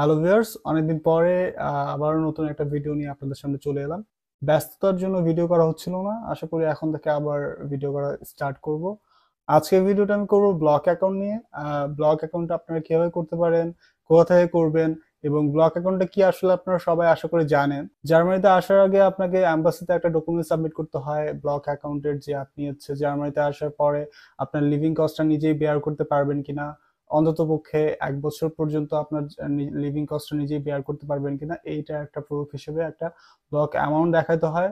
Hello viewers, অনেকদিন পরে আবারও নতুন একটা ভিডিও নিয়ে আপনাদের সামনে চলে এলাম। ব্যস্ততার জন্য ভিডিও করা হচ্ছিল না। আশা করি এখন থেকে আবার ভিডিও করা স্টার্ট করব। আজকের ভিডিওটা আমি করব ব্লক অ্যাকাউন্ট নিয়ে। ব্লক অ্যাকাউন্টটা আপনারা কিভাবে করতে পারেন, কোথা থেকে করবেন এবং ব্লক অ্যাকাউন্টটা কি আসলে আপনারা সবাই আশা করি জানেন। জার্মানিতে আসার আগে আপনাকে অ্যাম্বাসিতে একটা ডকুমেন্ট সাবমিট করতে হয় ব্লক অ্যাকাউন্টের, যে আপনি হচ্ছে জার্মানিতে আসার পরে আপনার লিভিং কস্টটা নিজেই বেয়ার করতে পারবেন কিনা, অন্ততপক্ষে ১ বছর পর্যন্ত আপনার লিভিং কস্টটা নিজেই বেয়ার করতে পারবেন কিনা, এইটা একটা প্রুফ হিসেবে একটা ব্লক অ্যামাউন্ট দেখাইতে হয়।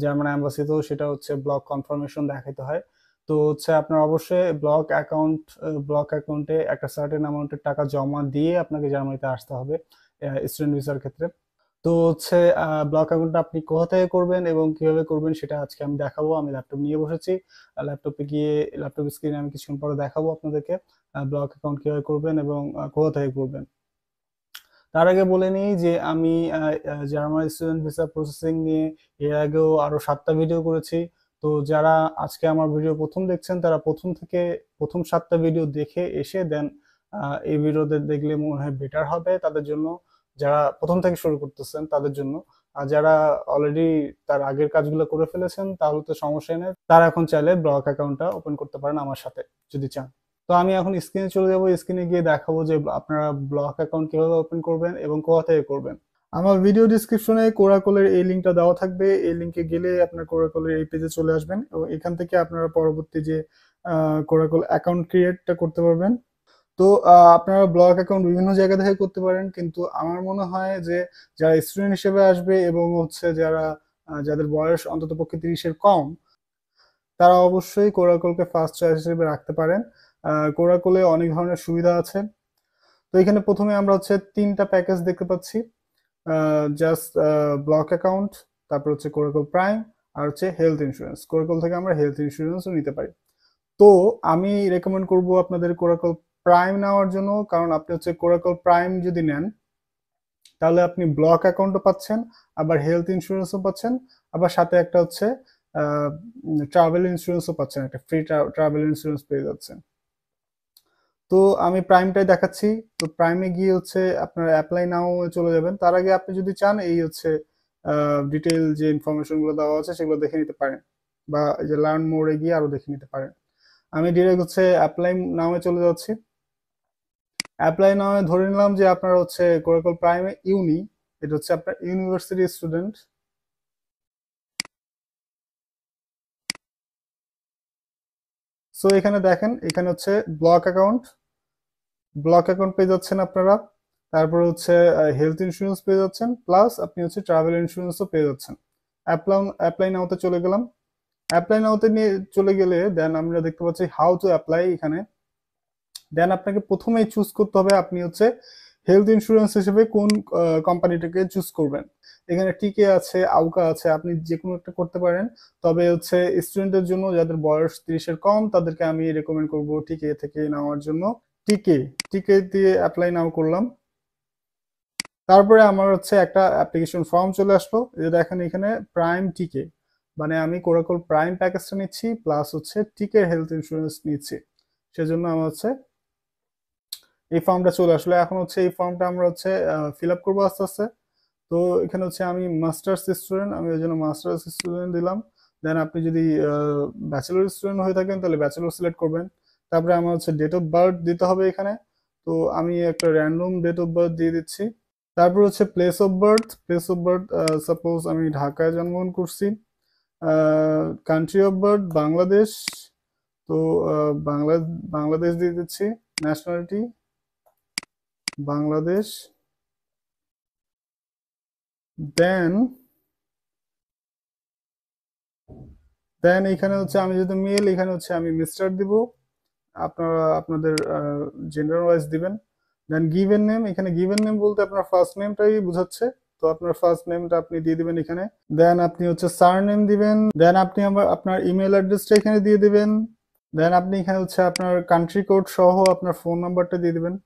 জার্মান অ্যাম্বাসিতেও সেটা হচ্ছে ব্লক কনফার্মেশন দেখাইতে হয়। তো হচ্ছে আপনার অবশ্যই ব্লক অ্যাকাউন্টে একটা সার্টেন অ্যামাউন্টের টাকা জমা দিয়ে আপনাকে জার্মানিতে আসতে হবে স্টুডেন্ট ভিসার ক্ষেত্রে। তো হচ্ছে ব্লক অ্যাকাউন্টটা আপনি কোথা থেকে করবেন এবং কিভাবে করবেন সেটা আজকে আমি দেখাবো। আমি ল্যাপটপ নিয়ে বসেছি। ল্যাপটপ স্ক্রিনে আমি কিছুক্ষণ পরে দেখাবো আপনাদেরকে ব্লক অ্যাকাউন্ট কিভাবে করবেন এবং কোথা থেকে করবেন। তার আগে বলে নিই যে আমি জার্মান স্টুডেন্ট ভিসা প্রসেসিং নিয়ে এর আগেও আরো ৭টা ভিডিও করেছি। তো যারা আজকে আমার ভিডিও প্রথম দেখছেন তারা প্রথম ৭টা ভিডিও দেখে এসে দেন এই ভিডিওতে দেখলে মনে হয় বেটার হবে তাদের জন্য, যারা প্রথম থেকে শুরু করতেছেন তাদের জন্য। আর যারা অলরেডি তার আগের কাজগুলো করে ফেলেছেন তাহলে তো সমস্যা নেই, তারা এখন চাইলে ব্লক অ্যাকাউন্টটা ওপেন করতে পারেন আমার সাথে যদি চান। তো আমি এখন স্ক্রিনে চলে যাব, স্ক্রিনে গিয়ে দেখাবো যে আপনারা ব্লক অ্যাকাউন্ট কিভাবে ওপেন করবেন এবং কোথা থেকে করবেন। আমার ভিডিও ডিসক্রিপশনে কোরাকলের এই লিঙ্কটা দেওয়া থাকবে। এই লিঙ্কে গেলে আপনার কোরাকলের এই পেজে চলে আসবেন এবং এখান থেকে আপনারা পরবর্তী যে কোরাকল অ্যাকাউন্ট ক্রিয়েটটা করতে পারবেন। তো আপনারা ব্লক অ্যাকাউন্ট বিভিন্ন জায়গা থেকে করতে পারেন, কিন্তু আমার মনে হয় যে যারা স্টুডেন্ট হিসেবে আসবে এবং হচ্ছে যাদের বয়স অন্ততপক্ষে ৩০-এর কম, তারা অবশ্যই কোরাকলকে ফার্স্ট চয়েস হিসেবে রাখতে পারেন। কোরাকলে অনেক ধরনের সুবিধা আছে। তো এখানে প্রথমে আমরা হচ্ছে ৩টা প্যাকেজ দেখতে পাচ্ছি, জাস্ট ব্লক অ্যাকাউন্ট, তারপর হচ্ছে কোরাকল প্রাইম, আর হচ্ছে হেলথ ইন্স্যুরেন্স। কোরাকল থেকে আমরা হেলথ ইন্স্যুরেন্সও নিতে পারি। তো আমি রেকমেন্ড করব আপনাদের কোরাকল প্রাইম নেওয়ার জন্য, কারণ আপনি হচ্ছে কোরাকল প্রাইম যদি নেন তাহলে আপনি ব্লক অ্যাকাউন্টও পাচ্ছেন, আবার হেলথ ইন্স্যুরেন্সও পাচ্ছেন, আবার সাথে একটা হচ্ছে ট্রাভেল ইন্স্যুরেন্সও পাচ্ছেন, একটা ফ্রি ট্রাভেল ইন্স্যুরেন্স পেয়ে যাচ্ছেন। তো আমি প্রাইমটাই দেখাচ্ছি। তো প্রাইমে গিয়ে হচ্ছে আপনার অ্যাপ্লাই নাও চলে যাবেন। তার আগে আপনি যদি চান এই হচ্ছে ডিটেইল যে ইনফরমেশন গুলো দেওয়া আছে সেগুলো দেখে নিতে পারেন, বা এই যে লার্ন মোরে গিয়ে আরো দেখে নিতে পারেন। আমি ডিরেক্ট হচ্ছে অ্যাপ্লাই নাও চলে যাচ্ছি। অ্যাপ্লাই নাও ধরে নিলাম যে আপনার হচ্ছে কোরাকল প্রাইমে এটা হচ্ছে আপনার ইউনিভার্সিটি স্টুডেন্ট। সো এখানে দেখেন, এখানে হচ্ছে ব্লক অ্যাকাউন্ট ব্লক অ্যাকাউন্ট পেয়ে যাচ্ছেন আপনারা। তারপর হচ্ছে হেলথ ইন্স্যুরেন্স পেয়ে যাচ্ছেন, প্লাস আপনি হচ্ছে ট্রাভেল ইন্স্যুরেন্সও পেয়ে যাচ্ছেন। অ্যাপ্লাই নাওতে চলে গেলাম। অ্যাপ্লাই নাওতে নিয়ে চলে গেলে দেন আমরা দেখতে পাচ্ছি হাউ টু অ্যাপ্লাই এখানে। দেন আপনাকে প্রথমেই চুজ করতে হবে আপনি হচ্ছে হেলথ ইন্স্যুরেন্স হিসেবে কোন কোম্পানিটাকে চুজ করবেন। এখানে টিকে আছে, আউকা আছে, আপনি যে কোনো একটা করতে পারেন। তবে হচ্ছে স্টুডেন্টের জন্য যাদের বয়স ৩০-এর কম তাদেরকে আমি রেকমেন্ড করব টিকে থেকে নেওয়ার জন্য। টিকে টিকে দিয়ে অ্যাপ্লাই নাও করলাম। তারপরে আমার হচ্ছে একটা অ্যাপ্লিকেশন ফর্ম চলে আসলো। এই যে দেখেন এখানে প্রাইম টিকে, মানে আমি কোরাকল প্রাইম প্যাকেজটা নিচ্ছি প্লাস হচ্ছে টিকের হেলথ ইন্স্যুরেন্স নিচ্ছি, সেজন্য আমার হচ্ছে এই ফর্মটা চলে আসলো। এখন হচ্ছে এই ফর্মটা আমরা হচ্ছে ফিল আপ করবো আস্তে আস্তে। তো এখানে হচ্ছে আমি মাস্টার্স স্টুডেন্ট, আমি ওই জন্য মাস্টার্স স্টুডেন্ট দিলাম। দেন আপনি যদি ব্যাচেলর স্টুডেন্ট হয়ে থাকেন তাহলে ব্যাচেলর সিলেক্ট করবেন। তারপরে আমার হচ্ছে ডেট অফ বার্থ দিতে হবে এখানে। তো আমি একটা র্যান্ডম ডেট অফ বার্থ দিয়ে দিচ্ছি। তারপর হচ্ছে প্লেস অফ বার্থ সাপোজ আমি ঢাকায় জন্মগ্রহণ করছি। Country of birth Bangladesh. তো বাংলা বাংলাদেশ দিয়ে দিচ্ছি। ন্যাশনালিটি বাংলাদেশ। দেন দেন এখানে হচ্ছে আমি যদি মেল, এখানে হচ্ছে আমি মিস্টার দিব। আপনারা আপনাদের জেন্ডার ওয়াইজ দিবেন। দেন গিভেন নেম, এখানে গিভেন নেম বলতে আপনার ফার্স্ট নেমটাই বোঝাচ্ছে। তো আপনার ফার্স্ট নেমটা আপনি দিয়ে দিবেন এখানে। দেন আপনি হচ্ছে সার নেম দিবেন। দেন আপনি আবার আপনার ইমেল অ্যাড্রেসটা এখানে দিয়ে দিবেন। দেন আপনি এখানে হচ্ছে আপনার কান্ট্রি কোড সহ আপনার ফোন নাম্বারটা দিয়ে দিবেন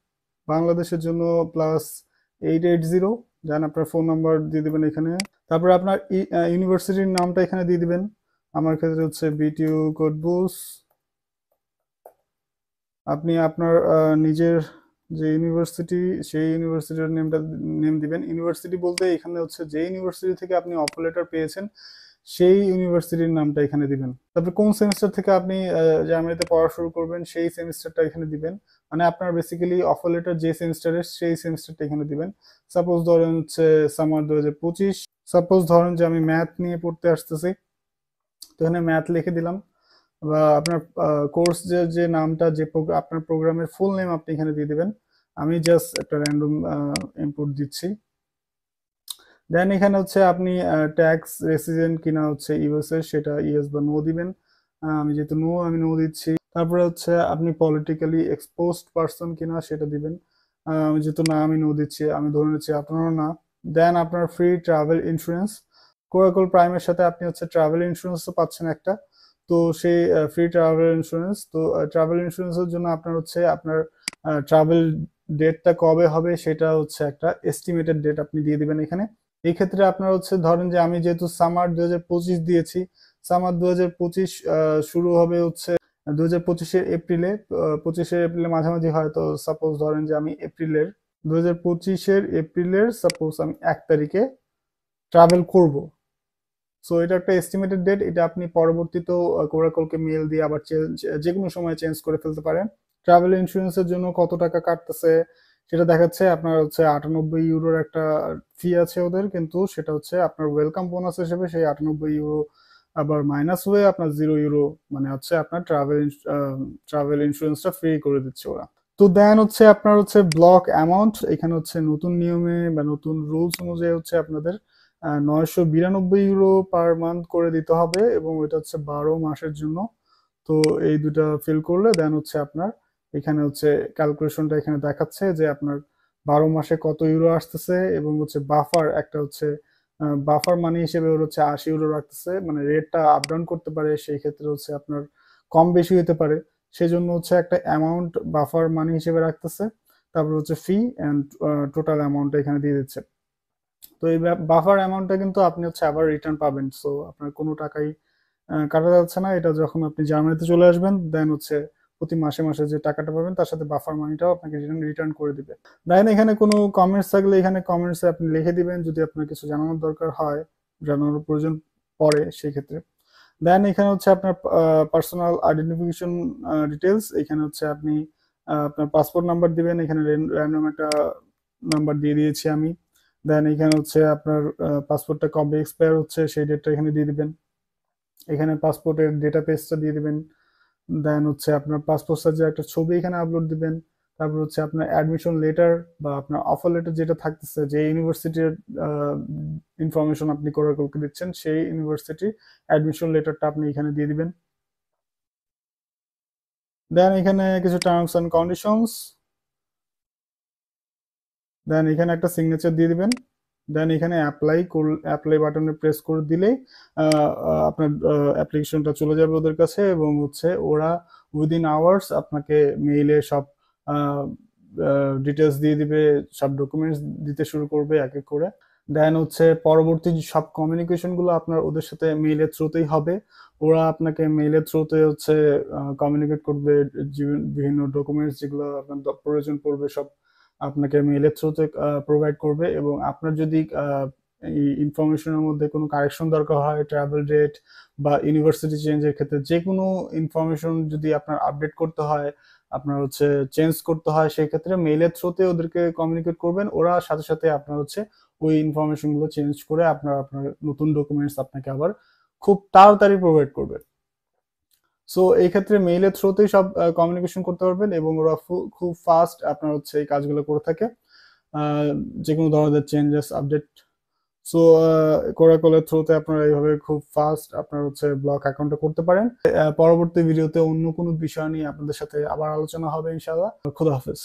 বাংলাদেশের জন্য, +880। দেন আপনার ফোন নাম্বার দিয়ে দিবেন এখানে। তারপরে আপনার ইউনিভার্সিটির নামটা এখানে দিয়ে দিবেন। আমার ক্ষেত্রে হচ্ছে বিটিইউ কোটবুস। আপনি আপনার নিজের যে ইউনিভার্সিটি, সেই ইউনিভার্সিটির নেম দিবেন। ইউনিভার্সিটি বলতে এখানে হচ্ছে যে ইউনিভার্সিটি থেকে আপনি অফার লেটার পেয়েছেন সেই ইউনিভার্সিটির নামটা এখানে দিবেন। তারপরে কোন সেমিস্টার থেকে আপনি জার্মানিতে পড়া শুরু করবেন সেই সেমিস্টারটা এখানে দিবেন। মানে আপনার বেসিক্যালি অফার লেটার যে সেমিস্টারের সেই সেমিস্টারটা এখানে দিবেন। সাপোজ ধরেন হচ্ছে সামার 2025, সাপোজ ধরেন যে আমি ম্যাথ নিয়ে পড়তে আসতেছি, তো এখানে ম্যাথ লিখে দিলাম। বা আপনার কোর্স যে নামটা, যে আপনার প্রোগ্রামের ফুল নেম আপনি এখানে দিয়ে দিবেন। আমি জাস্ট একটা র্যান্ডম ইনপুট দিচ্ছি। দেন এখানে হচ্ছে আপনি ট্যাক্স রেসিডেন্ট কিনা হচ্ছে ইউএসএ, সেটা ইয়েস বা নো দিবেন। আমি যেহেতু নো, আমি নো দিচ্ছি। তারপরে হচ্ছে আপনি পলিটিক্যালি এক্সপোজড পারসন কিনা সেটা দিবেন। আমি যেহেতু না, আমি নো দিচ্ছি, আমি ধরে নিচ্ছি আপনারও না। দেন আপনার ফ্রি ট্রাভেল ইন্স্যুরেন্স, কোরাকল প্রাইমের সাথে আপনি হচ্ছে ট্রাভেল ইন্স্যুরেন্সও পাচ্ছেন একটা। তো সেই ফ্রি ট্রাভেল ইন্স্যুরেন্স, তো ট্রাভেল ইন্স্যুরেন্সের জন্য আপনার হচ্ছে আপনার ট্রাভেল ডেটটা কবে হবে সেটা হচ্ছে একটা এস্টিমেটেড ডেট আপনি দিয়ে দিবেন এখানে। এই ক্ষেত্রে আপনার হচ্ছে ধরেন যে আমি যেহেতু সামার 2025 দিয়েছি, সামার 2025 শুরু হবে হচ্ছে 2025-এর এপ্রিলে, 25-এর এপ্রিলে মাঝামাঝি হয়। তো সাপোজ ধরেন যে আমি এপ্রিলের 2025-এর এপ্রিলের সাপোজ আমি 1 তারিখে ট্রাভেল করব। সো এটা একটা এস্টিমেটেড ডেট, এটা আপনি পরবর্তীতেও কোরাকলকে মেল দিয়ে আবার চেঞ্জ, যে কোনো সময় চেঞ্জ করে ফেলতে পারেন। ট্রাভেল ইন্স্যুরেন্সের জন্য কত টাকা কাটতেছে সেটা দেখাচ্ছে। আপনার হচ্ছে 98 ইউরোর একটা ফি আছে ওদের, কিন্তু সেটা হচ্ছে আপনার ওয়েলকাম বোনাস হিসেবে সেই 98 ইউরো আবার মাইনাস হয়ে আপনার 0 ইউরো, মানে হচ্ছে আপনার ট্রাভেল ইন্স্যুরেন্সটা ফ্রি করে দিচ্ছে ওরা। তো দেন হচ্ছে আপনার হচ্ছে ব্লক অ্যামাউন্ট, এখানে হচ্ছে নতুন নিয়মে বা নতুন রুলস অনুযায়ী হচ্ছে আপনাদের 992 ইউরো পার মান্থ করে দিতে হবে, এবং এটা হচ্ছে 12 মাসের জন্য। তো এই দুটা ফিল করলে দেন হচ্ছে আপনার এখানে হচ্ছে ক্যালকুলেশনটা এখানে দেখাচ্ছে যে আপনার 12 মাসে কত ইউরো আসতেছে, এবং হচ্ছে বাফার একটা হচ্ছে বাফার মানি হিসেবে ওর হচ্ছে 80 ইউরো রাখতেছে। মানে রেটটা আপ ডাউন করতে পারে, সেই ক্ষেত্রে হচ্ছে আপনার কম বেশি হতে পারে, সেজন্য হচ্ছে একটা অ্যামাউন্ট বাফার মানি হিসেবে রাখতেছে। তারপর হচ্ছে ফি অ্যান্ড টোটাল অ্যামাউন্টটা এখানে দিয়ে দিচ্ছে। তো এই বাফার অ্যামাউন্টটা কিন্তু আপনি হচ্ছে আবার রিটার্ন পাবেন, সো আপনার কোনো টাকাই কাটা যাচ্ছে না। এটা যখন আপনি জার্মানিতে চলে আসবেন দেন হচ্ছে প্রতি মাসে মাসে যে টাকাটা পাবেন তার সাথে বাফার মানিটাও আপনাকে রিটার্ন করে দিবে। দেন এখানে কোনো কমেন্টস থাকলে এখানে কমেন্টসে আপনি লিখে দিবেন যদি আপনার কিছু জানানোর দরকার হয়, জানানোর প্রয়োজন পড়ে সেই ক্ষেত্রে। দেন এখানে হচ্ছে আপনার পার্সোনাল আইডেন্টিফিকেশন ডিটেলস, এখানে হচ্ছে আপনি আপনার পাসপোর্ট নাম্বার দিবেন। এখানে র্যান্ডম একটা নাম্বার দিয়ে দিয়েছি আমি। দেন এখানে হচ্ছে আপনার পাসপোর্টটা কবে এক্সপায়ার হচ্ছে সেই ডেটটা এখানে দিয়ে দিবেন। এখানে পাসপোর্টের ডেটা পেজটা দিয়ে দিবেন। দেন হচ্ছে আপনার পাসপোর্ট সাইজের একটা ছবি এখানে আপলোড দিবেন। তারপর হচ্ছে আপনার অ্যাডমিশন লেটার বা আপনার অফার লেটার যেটা থাকতেছে, যে ইউনিভার্সিটির ইনফরমেশন আপনি কোরাকলকে দিচ্ছেন সেই ইউনিভার্সিটির অ্যাডমিশন লেটারটা আপনি এখানে দিয়ে দিবেন। দেন এখানে কিছু টার্মস অ্যান্ড কন্ডিশনস, দেন এখানে একটা সিগনেচার দিয়ে দিবেন। দেন এখানে অ্যাপ্লাই বাটনে প্রেস করে দিলেই আপনার অ্যাপ্লিকেশনটা চলে যাবে ওদের কাছে, এবং হচ্ছে ওরা উইদিন আওয়ার্স আপনাকে মেইলে সব ডিটেলস দিয়ে দিবে, সব ডকুমেন্টস দিতে শুরু করবে এক এক করে। দেন হচ্ছে পরবর্তী সব কমিউনিকেশন গুলো আপনার ওদের সাথে মেইলের থ্রুতেই হবে। ওরা আপনাকে মেইলের থ্রুতে হচ্ছে কমিউনিকেট করবে, বিভিন্ন ডকুমেন্টস যেগুলো আপনার প্রয়োজন পড়বে সব আপনাকে মেইলের থ্রুতে প্রোভাইড করবে। এবং আপনার যদি এই ইনফরমেশনের মধ্যে কোনো কারেকশন দরকার হয়, ট্রাভেল ডেট বা ইউনিভার্সিটি চেঞ্জের ক্ষেত্রে যে কোনো ইনফরমেশন যদি আপনার আপডেট করতে হয়, আপনার হচ্ছে চেঞ্জ করতে হয়, সেই ক্ষেত্রে মেইলের থ্রুতে ওদেরকে কমিউনিকেট করবেন। ওরা সাথে সাথে আপনার হচ্ছে ওই ইনফরমেশন গুলো চেঞ্জ করে আপনার আপনার নতুন ডকুমেন্টস আপনাকে আবার খুব তাড়াতাড়ি প্রোভাইড করবে। সো এই ক্ষেত্রে মেইলের থ্রুতেই সব কমিউনিকেশন করতে পারবেন, এবং ওরা খুব ফাস্ট আপনার হচ্ছে এই কাজগুলো করে থাকে, যে কোনো ধরনের চেঞ্জেস আপডেট। সো কোরাকলের থ্রুতে আপনারা এইভাবে খুব ফাস্ট আপনার হচ্ছে ব্লক অ্যাকাউন্টটা করতে পারেন। পরবর্তী ভিডিওতে অন্য কোনো বিষয় নিয়ে আপনাদের সাথে আবার আলোচনা হবে ইনশাআল্লাহ। খুদা হাফেজ।